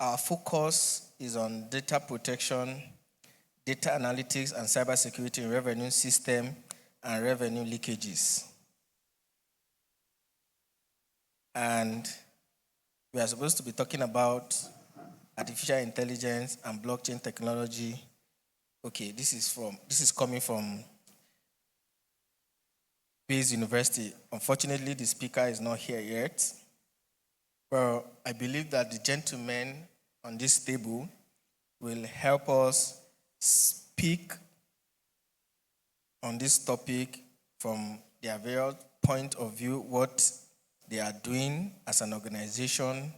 Our focus is on data protection, data analytics, and cybersecurity in revenue system and revenue leakages. And we are supposed to be talking about artificial intelligence and blockchain technology. Okay, this is coming from Bayes University. Unfortunately, the speaker is not here yet. Well, I believe that the gentlemen on this table will help us speak on this topic from their various point of view, what they are doing as an organization,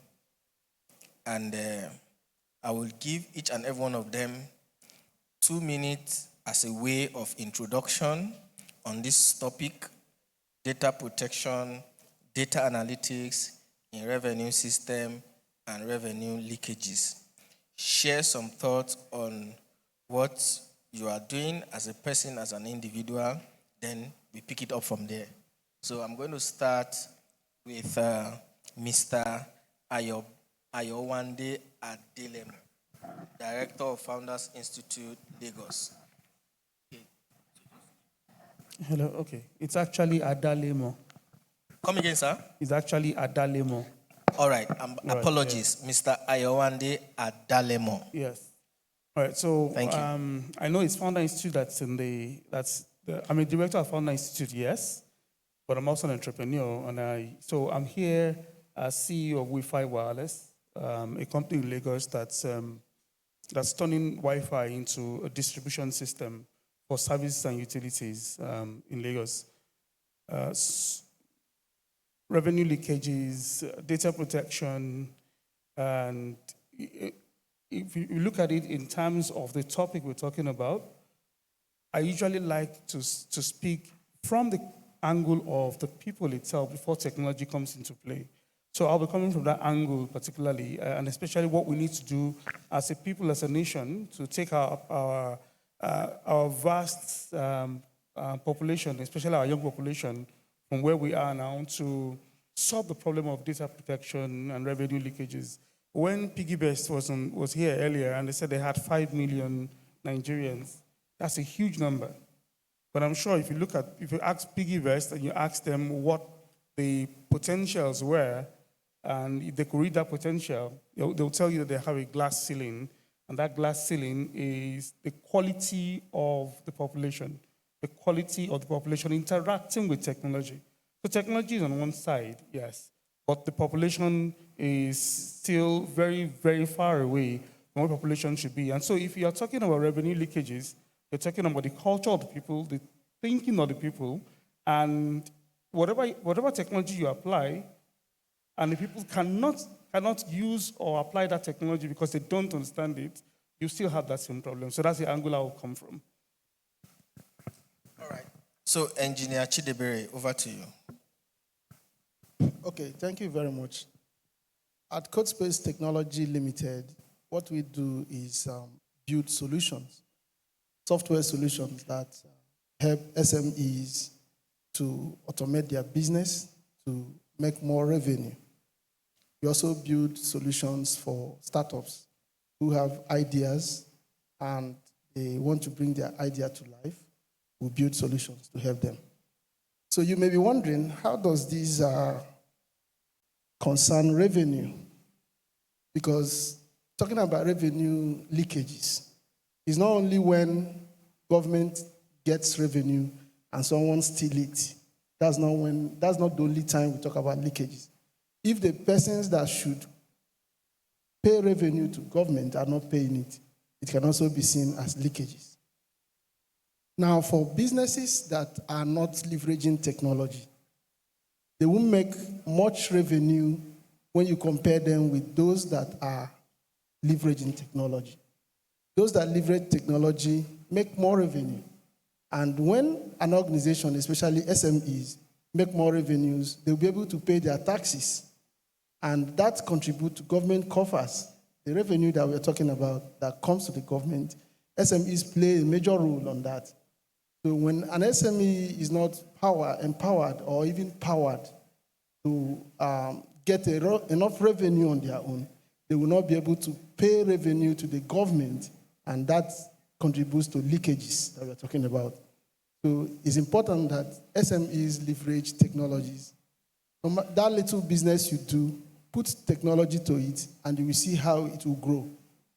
and I will give each and every one of them 2 minutes as a way of introduction on this topic: data protection, data analytics in revenue system and revenue leakages. Share some thoughts on what you are doing as a person, as an individual, then we pick it up from there. So I'm going to start with Mr. Ayowande Adelem, Director of Founders Institute, Lagos. Hello, okay. It's actually Adalemo. Come again, sir? It's actually Adalemo. All right, apologies, yeah. Mr. Ayowande Adalemo. Yes. All right, so thank you. I know it's Founder Institute I'm a director of Founder Institute, yes, but I'm also an entrepreneur, and so I'm here as CEO of Wi-Fi Wireless, a company in Lagos that's turning Wi-Fi into a distribution system for services and utilities in Lagos. Revenue leakages, data protection, and if you look at it in terms of the topic we're talking about, I usually like to speak from the angle of the people itself before technology comes into play. So I'll be coming from that angle particularly, and especially what we need to do as a people, as a nation, to take our vast population, especially our young population, from where we are now to solve the problem of data protection and revenue leakages. When PiggyVest was here earlier and they said they had 5 million Nigerians, that's a huge number. But I'm sure if you ask PiggyVest and you ask them what the potentials were, and if they could read that potential, they'll tell you that they have a glass ceiling, and that glass ceiling is the quality of the population interacting with technology. So technology is on one side, yes, but the population is still very, very far away from what population should be. And so if you are talking about revenue leakages, you're talking about the culture of the people, the thinking of the people, and whatever technology you apply, and the people cannot use or apply that technology because they don't understand it, you still have that same problem. So that's the angle I will come from. All right. So, Engineer Chidebere, over to you. Okay, thank you very much. At CodeSpace Technology Limited, what we do is build solutions, software solutions that help SMEs to automate their business, to make more revenue. We also build solutions for startups who have ideas and they want to bring their idea to life. We build solutions to help them. So you may be wondering, how does this concern revenue? Because talking about revenue leakages is not only when government gets revenue and someone steals it. That's not the only time we talk about leakages. If the persons that should pay revenue to government are not paying it, it can also be seen as leakages. Now, for businesses that are not leveraging technology, they won't make much revenue when you compare them with those that are leveraging technology. Those that leverage technology make more revenue. And when an organization, especially SMEs, make more revenues, they'll be able to pay their taxes. And that contributes to government coffers. The revenue that we're talking about that comes to the government, SMEs play a major role on that. So when an SME is not empowered or even powered to get enough revenue on their own, they will not be able to pay revenue to the government, and that contributes to leakages that we're talking about. So it's important that SMEs leverage technologies. That little business you do, put technology to it, and you will see how it will grow.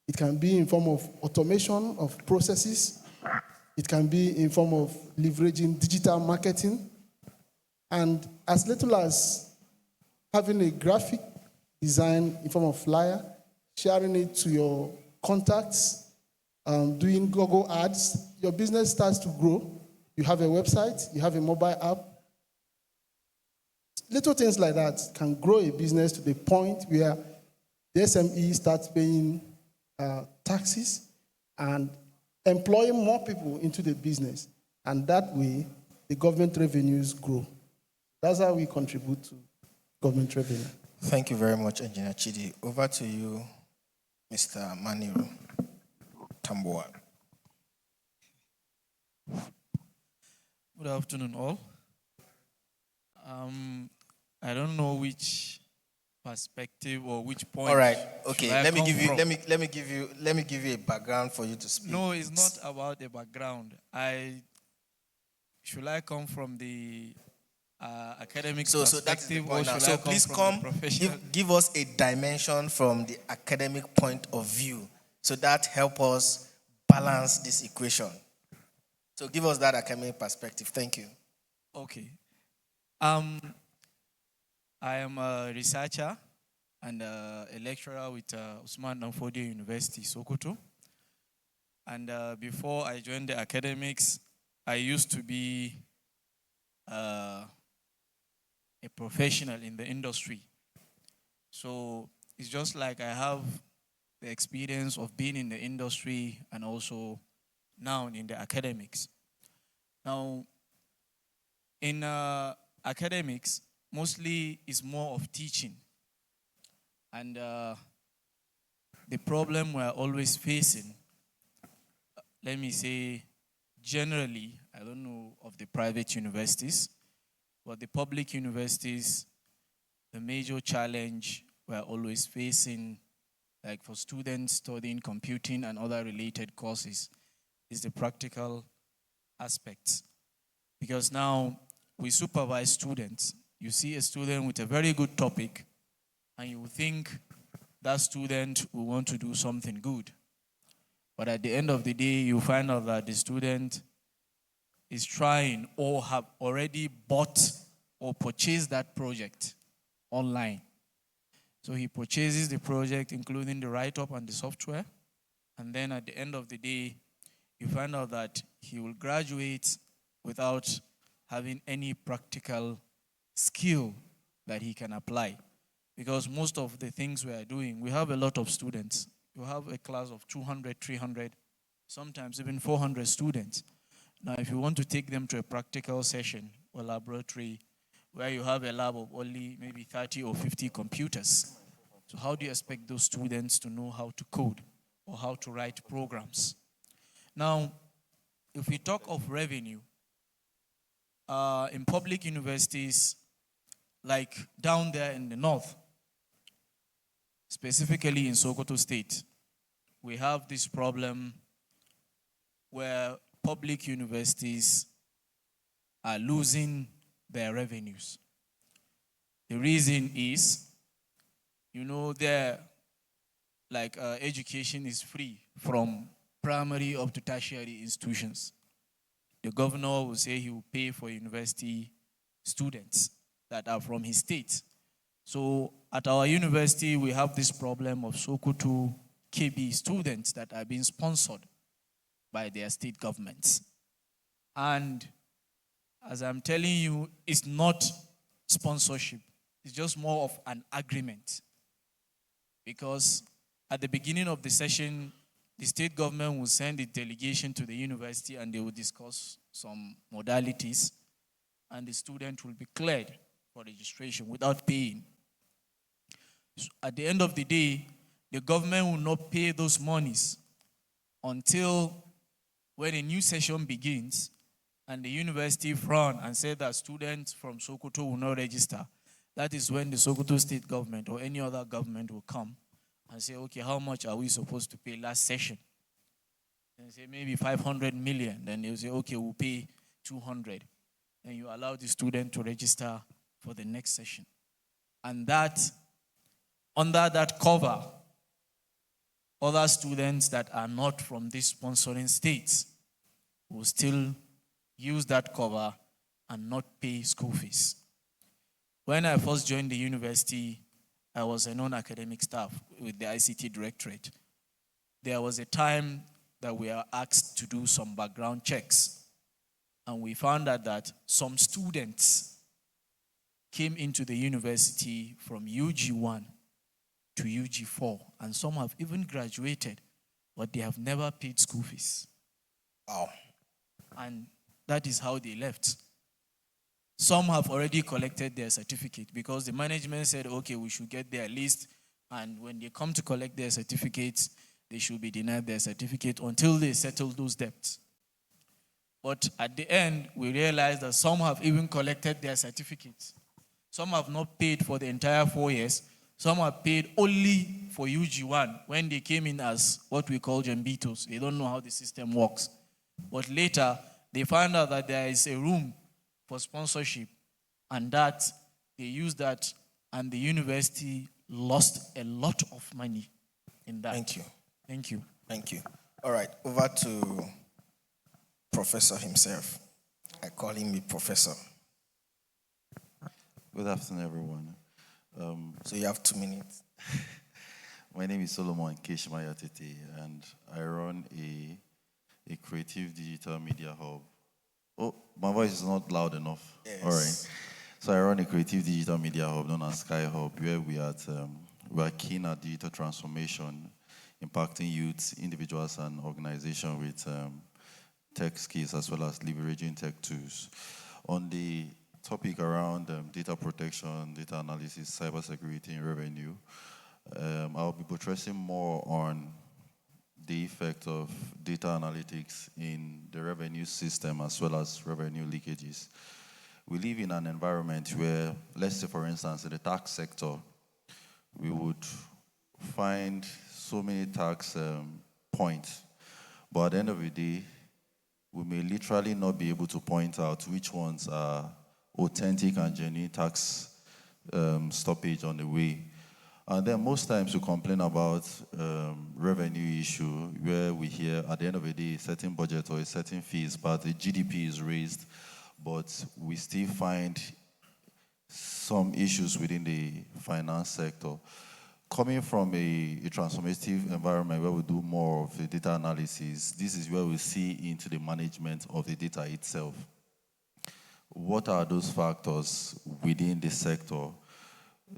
It can be in form of automation of processes. It can be in form of leveraging digital marketing. And as little as having a graphic design in form of flyer, sharing it to your contacts, doing Google ads, your business starts to grow. You have a website, you have a mobile app. Little things like that can grow a business to the point where the SME starts paying taxes and employing more people into the business. And that way, the government revenues grow. That's how we contribute to government revenue. Thank you very much, Engineer Chidi. Over to you, Mr. Maniru Tamboa. Good afternoon, all. I don't know which perspective or which point. All right. Okay. Let me give you a background for you to speak. No, it's not about the background. Should I come from the academic perspective, or should I come from the professional? Give us a dimension from the academic point of view, so that help us balance this equation. So give us that academic perspective. Thank you. Okay. I am a researcher and a lecturer with Usman Danfodio University, Sokoto. And before I joined the academics, I used to be a professional in the industry. So it's just like I have the experience of being in the industry and also now in the academics. Now, in academics, mostly it's more of teaching. And the problem we're always facing, let me say, generally, I don't know of the private universities, but the public universities, the major challenge we're always facing, like for students studying computing and other related courses, is the practical aspects. Because now we supervise students. You see a student with a very good topic, and you think that student will want to do something good. But at the end of the day, you find out that the student is trying or have already bought or purchased that project online. So he purchases the project, including the write-up and the software. And then at the end of the day, you find out that he will graduate without having any practical skill that he can apply. Because most of the things we are doing, we have a lot of students. You have a class of 200, 300, sometimes even 400 students. Now, if you want to take them to a practical session or laboratory where you have a lab of only maybe 30 or 50 computers, so how do you expect those students to know how to code or how to write programs? Now, if we talk of revenue, in public universities, like down there in the north, specifically in Sokoto State, we have this problem where public universities are losing their revenues. The reason is, education is free from primary up to tertiary institutions. The governor will say he will pay for university students that are from his state. So at our university, we have this problem of Sokoto KB students that are being sponsored by their state governments. And as I'm telling you, it's not sponsorship. It's just more of an agreement. Because at the beginning of the session, the state government will send a delegation to the university and they will discuss some modalities, and the student will be cleared for registration without paying. So at the end of the day, the government will not pay those monies until when a new session begins and the university frown and say that students from Sokoto will not register. That is when the Sokoto state government or any other government will come and say, okay, how much are we supposed to pay last session? And say maybe 500 million. Then they'll say, okay, we'll pay 200. And you allow the student to register for the next session. And that, under that cover, other students that are not from these sponsoring states will still use that cover and not pay school fees. When I first joined the university, I was a non-academic staff with the ICT Directorate. There was a time that we are asked to do some background checks, and we found out that some students came into the university from UG1 to UG4, and some have even graduated, but they have never paid school fees. Wow. And that is how they left. Some have already collected their certificate because the management said, okay, we should get their list, and when they come to collect their certificates, they should be denied their certificate until they settle those debts. But at the end, we realized that some have even collected their certificates. Some have not paid for the entire 4 years. Some have paid only for UG1 when they came in as what we call Jambitos. They don't know how the system works. But later, they found out that there is a room for sponsorship, and that they used that, and the university lost a lot of money in that. Thank you. Thank you. Thank you. All right, over to Professor himself. I call him a professor. Good afternoon, everyone. So you have 2 minutes. My name is Solomon Keshmayatete, and I run a creative digital media hub. Oh, my voice is not loud enough. Yes. All right. So I run a creative digital media hub known as Sky Hub, where we are keen at digital transformation, impacting youth, individuals, and organizations with tech skills as well as leveraging tech tools. On the topic around data protection, data analysis, cybersecurity, and revenue, I'll be buttressing more on the effect of data analytics in the revenue system as well as revenue leakages. We live in an environment where, let's say for instance, in the tax sector, we would find so many tax points, but at the end of the day, we may literally not be able to point out which ones are authentic and genuine tax stoppage on the way. And then most times we complain about revenue issue where we hear at the end of the day a certain budget or a certain fees, but the GDP is raised, but we still find some issues within the finance sector. Coming from a transformative environment where we do more of the data analysis, this is where we see into the management of the data itself. What are those factors within the sector,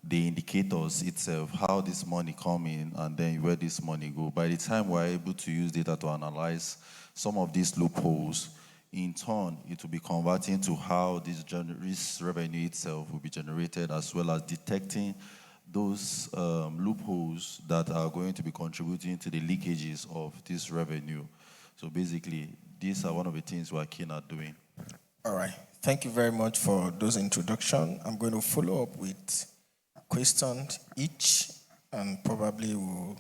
the indicators itself, how this money come in and then where this money go? By the time we're able to use data to analyze some of these loopholes, in turn, it will be converting to how this revenue itself will be generated, as well as detecting those loopholes that are going to be contributing to the leakages of this revenue. So basically, these are one of the things we're keen at doing. All right. Thank you very much for those introductions. I'm going to follow up with questions each, and probably we'll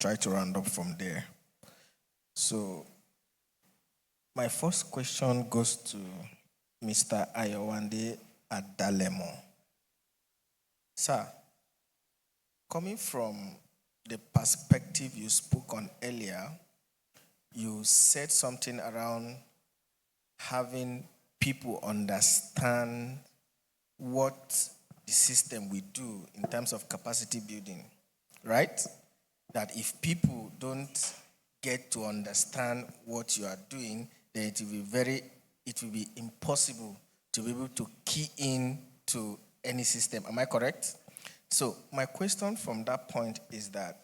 try to round up from there. So my first question goes to Mr. Ayowande Adalemo. Sir, coming from the perspective you spoke on earlier, you said something around having people understand what the system will do in terms of capacity building, right? That if people don't get to understand what you are doing, then it will be impossible to be able to key in to any system. Am I correct? So my question from that point is that,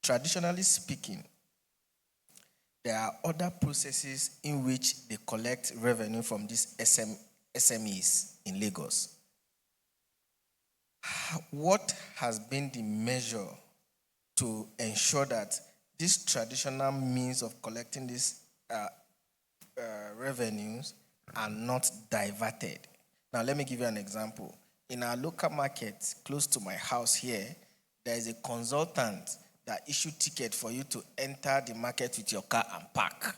traditionally speaking, there are other processes in which they collect revenue from these SMEs in Lagos. What has been the measure to ensure that these traditional means of collecting these revenues are not diverted? Now, let me give you an example. In our local market, close to my house here, there is a consultant that issue ticket for you to enter the market with your car and park.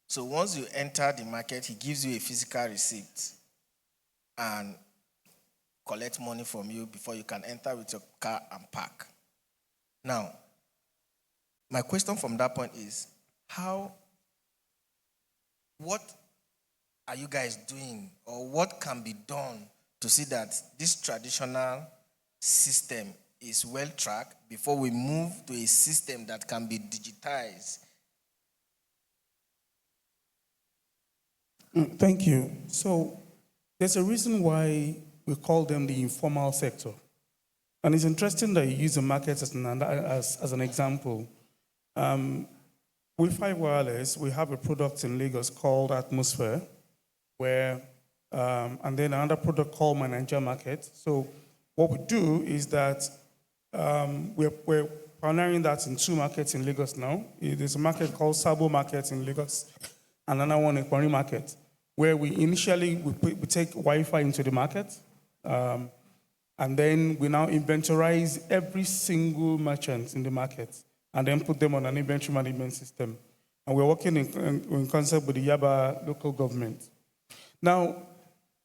So once you enter the market, he gives you a physical receipt and collect money from you before you can enter with your car and park. Now, my question from that point is, what are you guys doing, or what can be done to see that this traditional system is well tracked before we move to a system that can be digitized? Thank you. So there's a reason why we call them the informal sector. And it's interesting that you use the market as an example. With 5 Wireless, we have a product in Lagos called Atmosphere, and then another product called My Nigeria Market. So what we do is that we're pioneering that in 2 markets in Lagos now. There's a market called Sabo Market in Lagos, and another one in Kwari Market, where we take Wi-Fi into the market, and then we now inventorize every single merchant in the market, and then put them on an inventory management system. And we're working in concert with the Yaba local government. Now,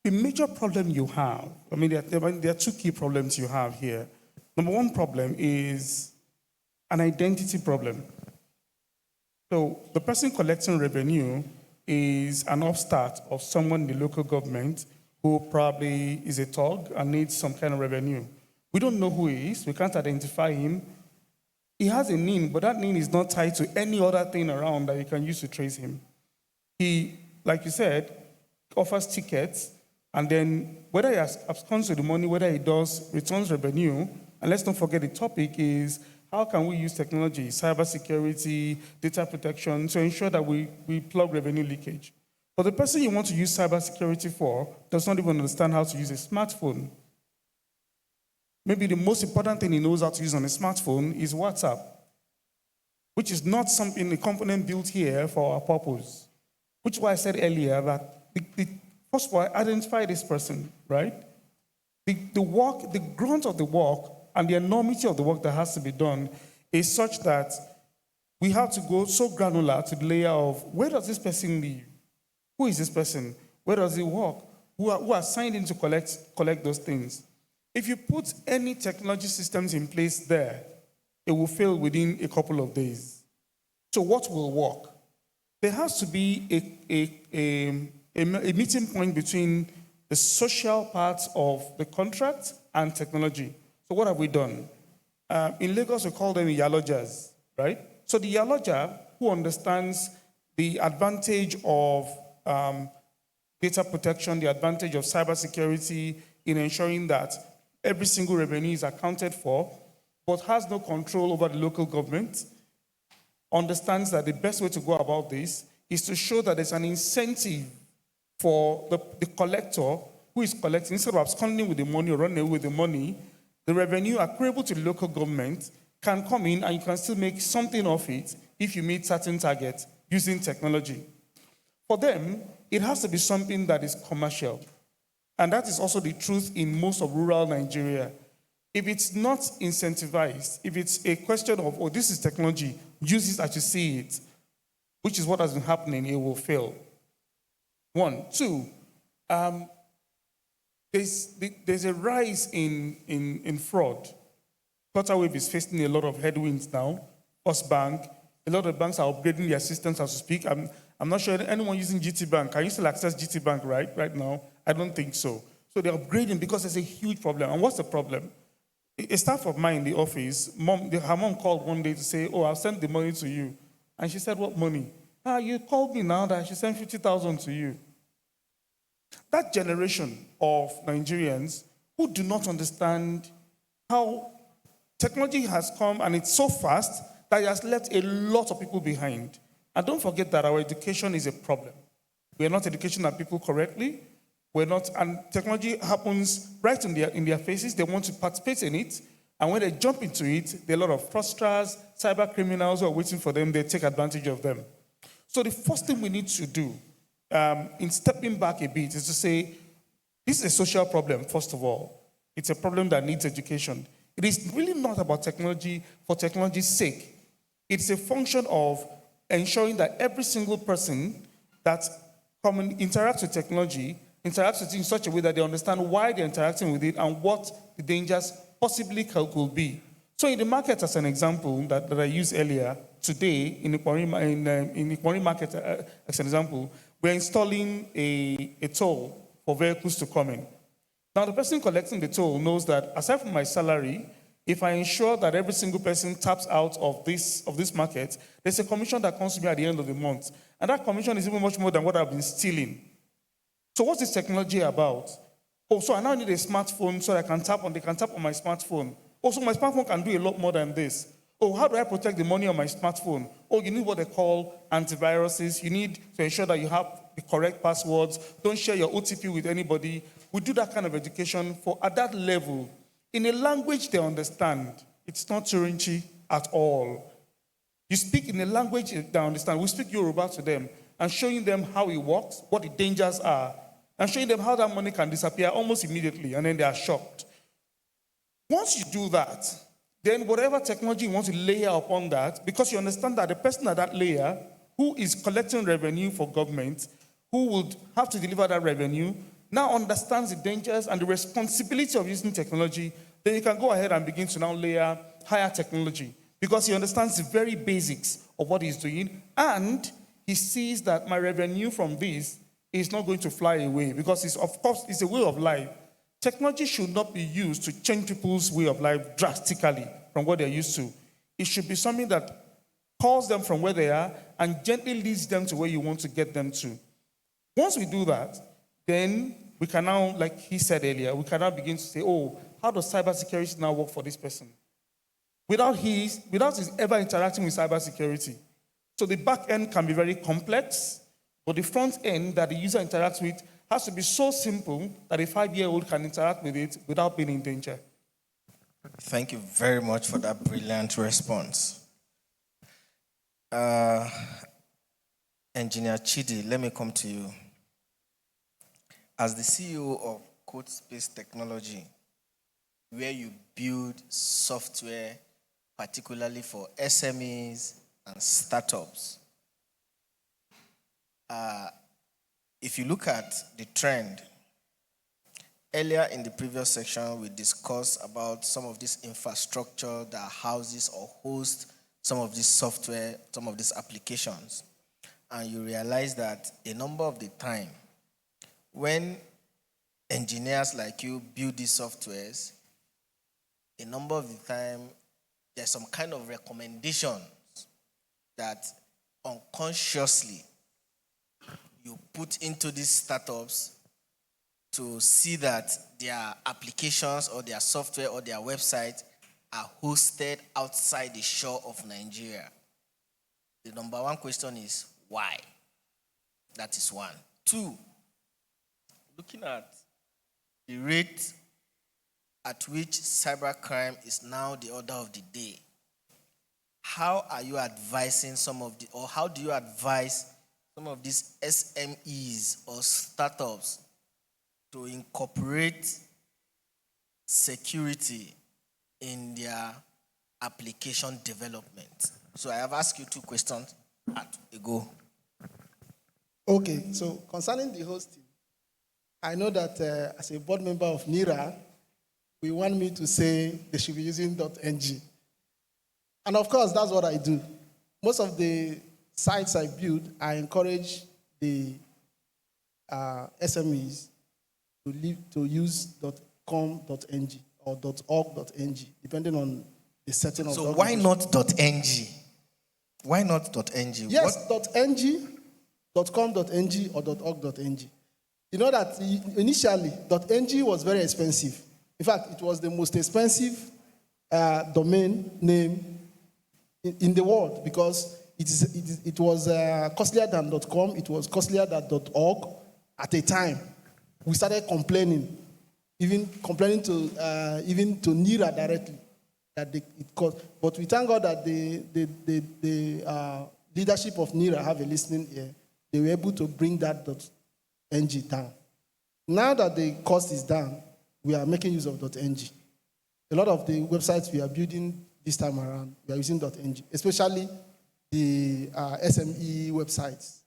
the major problem you have, there are 2 key problems you have here. Number 1 problem is an identity problem. So the person collecting revenue is an upstart of someone in the local government who probably is a thug and needs some kind of revenue. We don't know who he is. We can't identify him. He has a NIN, but that NIN is not tied to any other thing around that you can use to trace him. He, like you said, offers tickets, and then whether he absconds with the money, whether he does returns revenue, and let's not forget the topic is how can we use technology, cybersecurity, data protection to ensure that we plug revenue leakage. But the person you want to use cybersecurity for does not even understand how to use a smartphone. Maybe the most important thing he knows how to use on a smartphone is WhatsApp, which is not something, a component built here for our purpose. Which is why I said earlier that first of all, identify this person, right? The grunt of the work and the enormity of the work that has to be done is such that we have to go so granular to the layer of where does this person live? Who is this person? Where does he work? Who are signed in to collect those things? If you put any technology systems in place there, it will fail within a couple of days. So what will work? There has to be a meeting point between the social parts of the contract and technology. So what have we done? In Lagos, we call them Iyalojas, right? So the Iyaloja, who understands the advantage of data protection, the advantage of cybersecurity in ensuring that every single revenue is accounted for, but has no control over the local government, understands that the best way to go about this is to show that there's an incentive for the collector who is collecting, instead of absconding with the money or running away with the money, the revenue accruable to the local government can come in and you can still make something of it if you meet certain targets using technology. For them, it has to be something that is commercial. And that is also the truth in most of rural Nigeria. If it's not incentivized, if it's a question of, oh, this is technology, use it as you see it, which is what has been happening, it will fail. 1. 2, there's a rise in fraud. Flutterwave is facing a lot of headwinds now. First Bank, a lot of banks are upgrading their systems as we speak. I'm not sure anyone using GT Bank. Can you still access GT Bank right now? I don't think so. So they're upgrading because there's a huge problem. And what's the problem? A staff of mine in the office, her mom called one day to say, oh, I'll send the money to you. And she said, what money? You called me now that she sent 50,000 to you. That generation of Nigerians who do not understand how technology has come and it's so fast that it has left a lot of people behind. And don't forget that our education is a problem. We are not educating our people correctly. We're not, and technology happens right in their faces. They want to participate in it. And when they jump into it, there are a lot of fraudsters, cyber criminals who are waiting for them. They take advantage of them. So the first thing we need to do in stepping back a bit is to say, this is a social problem, first of all. It's a problem that needs education. It is really not about technology for technology's sake. It's a function of ensuring that every single person that interacts with technology interacts with it in such a way that they understand why they're interacting with it and what the dangers possibly could be. So in the market, as an example that I used earlier, today in the Kwari market, as an example, we're installing a toll for vehicles to come in. Now, the person collecting the toll knows that aside from my salary, if I ensure that every single person taps out of this market, there's a commission that comes to me at the end of the month. And that commission is even much more than what I've been stealing. So what's this technology about? Oh, so I now need a smartphone so that they can tap on my smartphone. Oh, so my smartphone can do a lot more than this. Oh, how do I protect the money on my smartphone? Oh, you need what they call antiviruses. You need to ensure that you have the correct passwords. Don't share your OTP with anybody. We do that kind of education at that level. In a language they understand. It's not Turinchi at all. You speak in a language they understand. We speak Yoruba to them and showing them how it works, what the dangers are, and showing them how that money can disappear almost immediately, and then they are shocked. Once you do that, then whatever technology you want to layer upon that, because you understand that the person at that layer who is collecting revenue for government, who would have to deliver that revenue, now understands the dangers and the responsibility of using technology, then you can go ahead and begin to now layer higher technology because he understands the very basics of what he's doing, and he sees that my revenue from this is not going to fly away because it's a way of life. Technology should not be used to change people's way of life drastically from what they're used to. It should be something that calls them from where they are and gently leads them to where you want to get them to. Once we do that, then we can now, like he said earlier, we can now begin to say, oh, how does cybersecurity now work for this person? Without his ever interacting with cybersecurity. So the back end can be very complex, but the front end that the user interacts with has to be so simple that a 5-year-old can interact with it without being in danger. Thank you very much for that brilliant response. Engineer Chidi, let me come to you. As the CEO of Code Space Technology, where you build software particularly for SMEs and startups, if you look at the trend, earlier in the previous section, we discussed about some of this infrastructure that houses or hosts some of this software, some of these applications. And you realize that a number of the time, when engineers like you build these softwares, a number of the time, there's some kind of recommendations that unconsciously you put into these startups to see that their applications or their software or their website are hosted outside the shore of Nigeria. The number one question is, why? That is one. Two, looking at the rate at which cybercrime is now the order of the day, how are you advising how do you advise some of these SMEs or startups to incorporate security in their application development? So I have asked you 2 questions ago. Okay, so concerning the hosting, I know that as a board member of NIRA, we want me to say they should be using .ng. And of course, that's what I do. Most of the sites I build, I encourage the SMEs to use .com.ng or .org.ng, depending on the setting of the So why not .ng? Why not .ng? Yes, .ng, .com.ng, or .org.ng. You know that initially, .ng was very expensive. In fact, it was the most expensive domain name in the world because it was costlier than .com, it was costlier than .org at a time. We started complaining, even complaining to NIRA directly that it cost. But we thank God that the leadership of NIRA have a listening ear. They were able to bring that .ng down. Now that the cost is down, we are making use of .ng. a lot of the websites we are building this time around, we are using .ng, especially the SME websites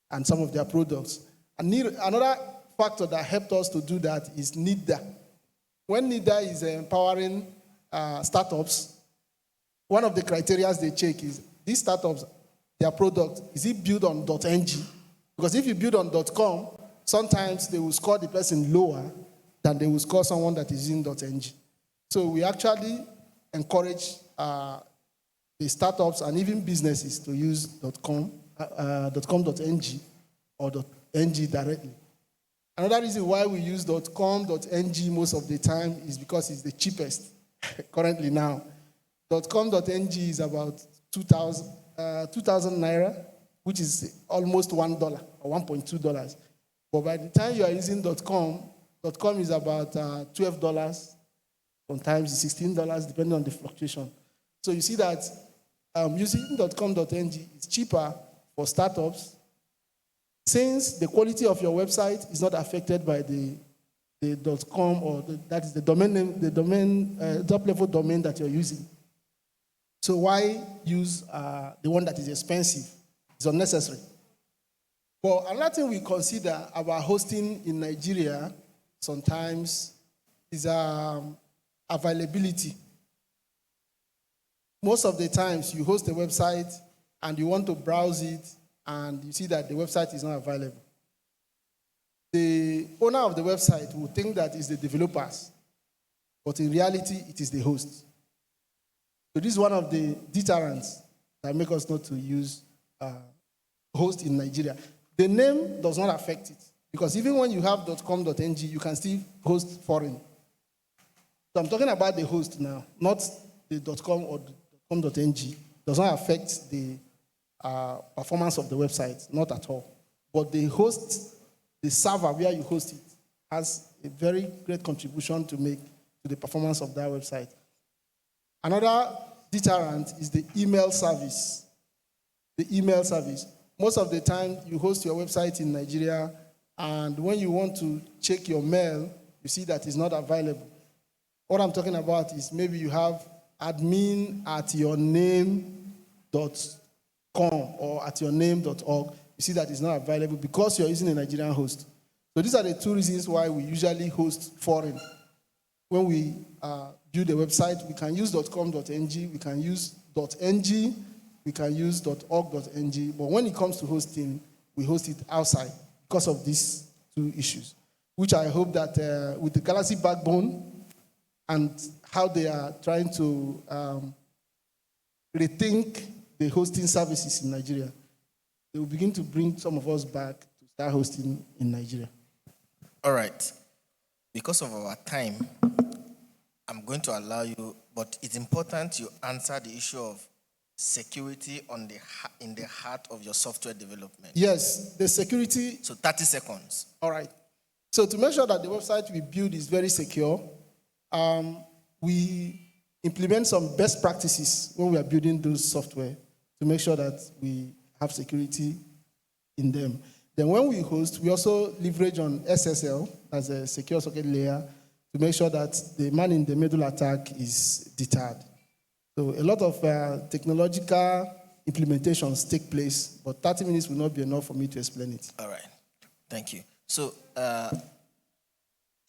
and some of their products. And another factor that helped us to do that is NIDA. When NIDA is empowering startups, one of the criteria they check is these startups, their product, is it built on .ng? Because if you build on .com, sometimes they will score the person lower than they will score someone that is using .ng. So we actually encourage the startups and even businesses to use .com, .com.ng or .ng directly. Another reason why we use .com.ng most of the time is because it's the cheapest currently now. .com.ng is about 2,000 naira, which is almost $1 or $1.2. But by the time you are using .com is about $12, sometimes $16, depending on the fluctuation. So you see that using .com.ng is cheaper for startups since the quality of your website is not affected by the .com or that is the domain name, the domain top-level domain that you're using. So why use the one that is expensive? It's unnecessary. But another thing we consider about hosting in Nigeria sometimes is availability. Most of the times you host a website and you want to browse it and you see that the website is not available. The owner of the website will think that it's the developers, but in reality, it is the host. So this is one of the deterrents that make us not to use host in Nigeria. The name does not affect it, because even when you have .com.ng, you can still host foreign. So I'm talking about the host now, not the .com or the .com.ng. Does not affect the performance of the website, not at all. But the host, the server where you host it, has a very great contribution to make to the performance of that website. Another deterrent is the email service. The email service. Most of the time, you host your website in Nigeria, and when you want to check your mail, you see that it's not available. What I'm talking about is maybe you have admin@yourname.com or at yourname.org. You see that it's not available because you're using a Nigerian host. So these are the two reasons why we usually host foreign. When we build a website, we can use .com.ng, we can use .ng, we can use .org.ng, but when it comes to hosting, we host it outside because of these two issues, which I hope that with the Galaxy backbone and how they are trying to rethink the hosting services in Nigeria, they will begin to bring some of us back to start hosting in Nigeria. All right. Because of our time, I'm going to allow you, but it's important you answer the issue of security in the heart of your software development. Yes, the security. So 30 seconds. All right. So to make sure that the website we build is very secure, we implement some best practices when we are building those software to make sure that we have security in them. Then when we host, we also leverage on SSL as a secure socket layer to make sure that the man-in-the-middle attack is deterred. So a lot of technological implementations take place, but 30 minutes will not be enough for me to explain it. All right. Thank you. So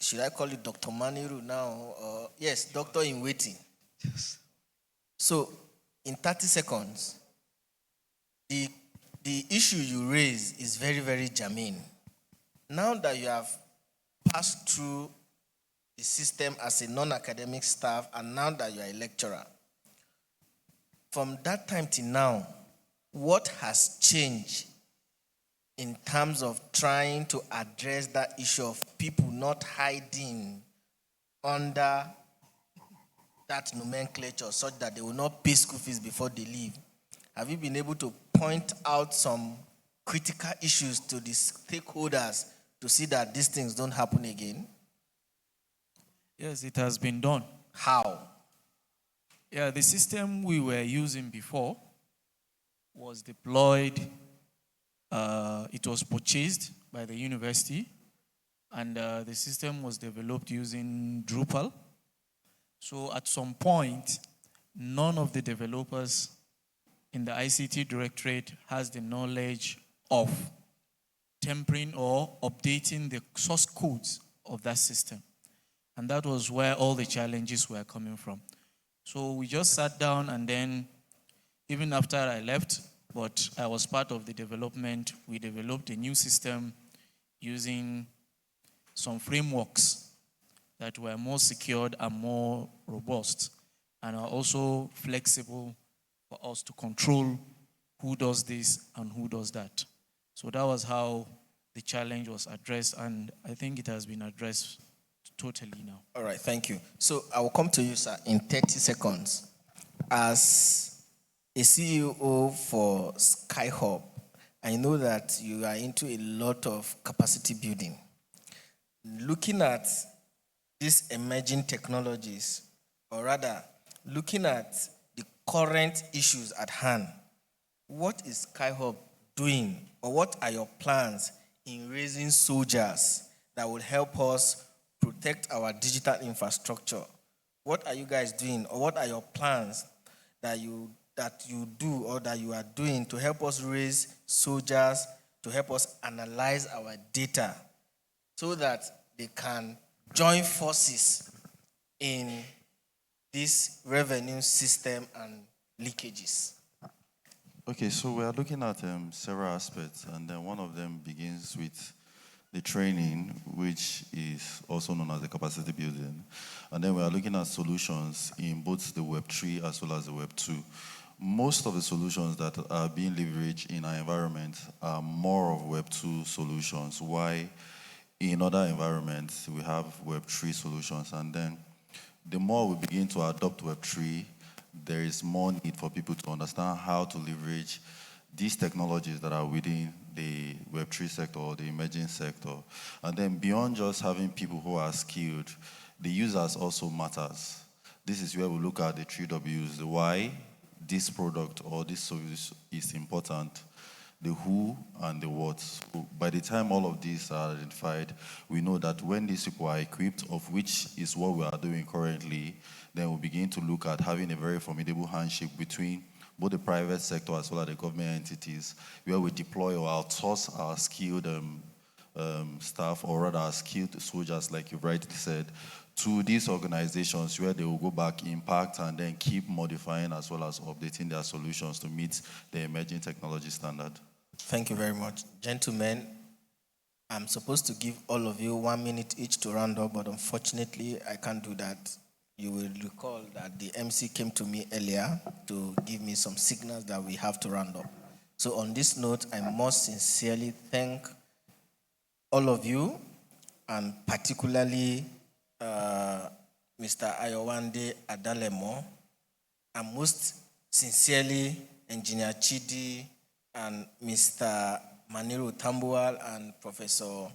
should I call it Dr. Maniru now? Yes, doctor in waiting. Yes. So in 30 seconds, the issue you raise is very, very germane. Now that you have passed through the system as a non-academic staff, and now that you are a lecturer, from that time till now, what has changed in terms of trying to address that issue of people not hiding under that nomenclature such that they will not pay school fees before they leave? Have you been able to point out some critical issues to the stakeholders to see that these things don't happen again? Yes, it has been done. How? Yeah, the system we were using before was deployed. It was purchased by the university, and the system was developed using Drupal. So at some point, none of the developers in the ICT Directorate has the knowledge of tempering or updating the source codes of that system. And that was where all the challenges were coming from. So we just sat down, and then even after I left, but I was part of the development, we developed a new system using some frameworks that were more secured and more robust, and are also flexible for us to control who does this and who does that. So that was how the challenge was addressed, and I think it has been addressed totally now. All right, thank you. So I will come to you, sir, in 30 seconds. As a CEO for SkyHub, I know that you are into a lot of capacity building. Looking at these emerging technologies, or rather, looking at the current issues at hand, what is SkyHub doing, or what are your plans in raising soldiers that will help us protect our digital infrastructure? What are you guys doing, or what are your plans that you do or that you are doing to help us raise soldiers, to help us analyze our data so that they can join forces in this revenue system and leakages? Okay, so we are looking at several aspects, and then one of them begins with the training, which is also known as the capacity building. And then we are looking at solutions in both the Web3 as well as the Web2. Most of the solutions that are being leveraged in our environment are more of Web2 solutions, while in other environments we have Web3 solutions. And then the more we begin to adopt Web3, there is more need for people to understand how to leverage these technologies that are within the Web3 sector or the emerging sector. And then beyond just having people who are skilled, the users also matters. This is where we look at the 3Ws, the why this product or this service is important, the who and the what. So by the time all of these are identified, we know that when these people are equipped, of which is what we are doing currently, then we begin to look at having a very formidable handshake between both the private sector as well as the government entities, where we deploy or outsource our skilled staff, or rather our skilled soldiers, like you rightly said, to these organizations where they will go back, impact, and then keep modifying as well as updating their solutions to meet the emerging technology standard. Thank you very much. Gentlemen, I'm supposed to give all of you 1 minute each to round up, but unfortunately, I can't do that. You will recall that the MC came to me earlier to give me some signals that we have to round up. So on this note, I must sincerely thank all of you, and particularly Mr. Ayowande Adalemo, and most sincerely Engineer Chidi and Mr. Maniru Tambuwal and Professor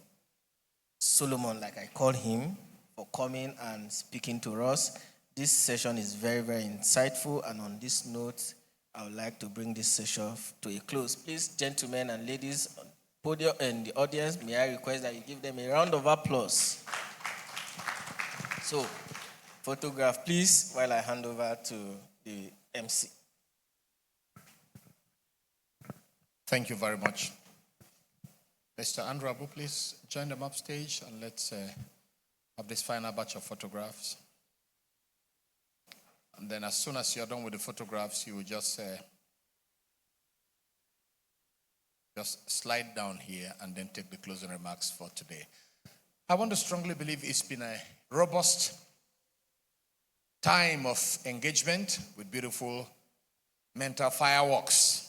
Solomon, like I call him, for coming and speaking to us. This session is very, very insightful, and on this note, I would like to bring this session to a close. Please, gentlemen and ladies on the podium and the audience, may I request that you give them a round of applause. So, photograph, please, while I hand over to the MC. Thank you very much. Mr. Andrew Abu, please join them upstage, and let's have this final batch of photographs. And then as soon as you're done with the photographs, you will just slide down here and then take the closing remarks for today. I want to strongly believe it's been a robust time of engagement with beautiful mental fireworks.